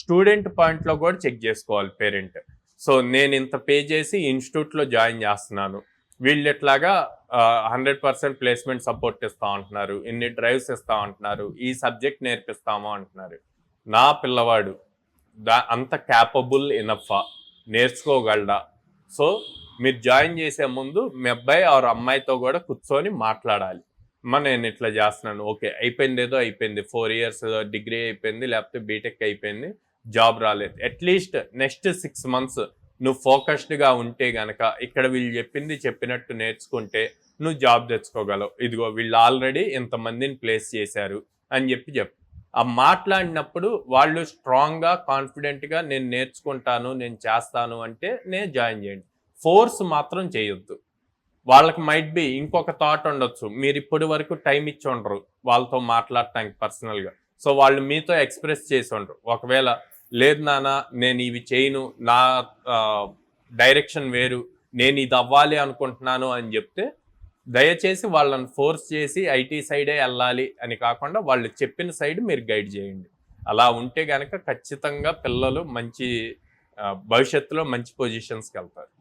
Student పాయింట్లో కూడా check చేసుకోవాలి పేరెంట్. సో నేను ఇంత పే చేసి ఇన్స్టిట్యూట్లో జాయిన్ చేస్తున్నాను, వీళ్ళు ఎట్లాగా 100% ప్లేస్మెంట్ సపోర్ట్ ఇస్తా ఉంటున్నారు, ఇన్ని డ్రైవ్స్ ఇస్తా ఉంటున్నారు, ఈ సబ్జెక్ట్ నేర్పిస్తాము అంటున్నారు. నా పిల్లవాడు అంత క్యాపబుల్ ఇనఫా, నేర్చుకోగలడా? సో మీరు జాయిన్ చేసే ముందు మీ అబ్బాయి ఆర్ అమ్మాయితో కూడా కూర్చొని మాట్లాడాలి. నేను ఇట్లా చేస్తున్నాను, ఓకే అయిపోయింది, ఏదో అయిపోయింది, 4 years డిగ్రీ అయిపోయింది, లేకపోతే బీటెక్ అయిపోయింది, జాబ్ రాలేదు. అట్లీస్ట్ నెక్స్ట్ 6 months నువ్వు ఫోకస్డ్గా ఉంటే గనక ఇక్కడ వీళ్ళు చెప్పినట్టు నేర్చుకుంటే నువ్వు జాబ్ తెచ్చుకోగలవు. ఇదిగో వీళ్ళు ఆల్రెడీ ఇంతమందిని ప్లేస్ చేశారు అని చెప్పు. ఆ మాట్లాడినప్పుడు వాళ్ళు స్ట్రాంగ్గా కాన్ఫిడెంట్గా నేను నేర్చుకుంటాను, నేను చేస్తాను అంటే నేను జాయిన్ చేయండి. ఫోర్స్ మాత్రం చేయొద్దు. వాళ్ళకి మైట్ బి ఇంకొక థాట్ ఉండొచ్చు, మీరు ఇప్పటి వరకు టైం ఇచ్చి ఉండరు వాళ్ళతో మాట్లాడటానికి పర్సనల్గా. సో వాళ్ళు మీతో ఎక్స్ప్రెస్ చేసి ఉండరు. ఒకవేళ లేదు నాన్న నేను ఇవి చేయను, నా డైరెక్షన్ వేరు, నేను ఇది అవ్వాలి అనుకుంటున్నాను అని చెప్తే దయచేసి వాళ్ళని ఫోర్స్ చేసి ఐటీ సైడే వెళ్ళాలి అని కాకుండా వాళ్ళు చెప్పిన సైడ్ మీరు గైడ్ చేయండి. అలా ఉంటే కనుక ఖచ్చితంగా పిల్లలు మంచి భవిష్యత్తులో మంచి పొజిషన్స్కి వెళ్తారు.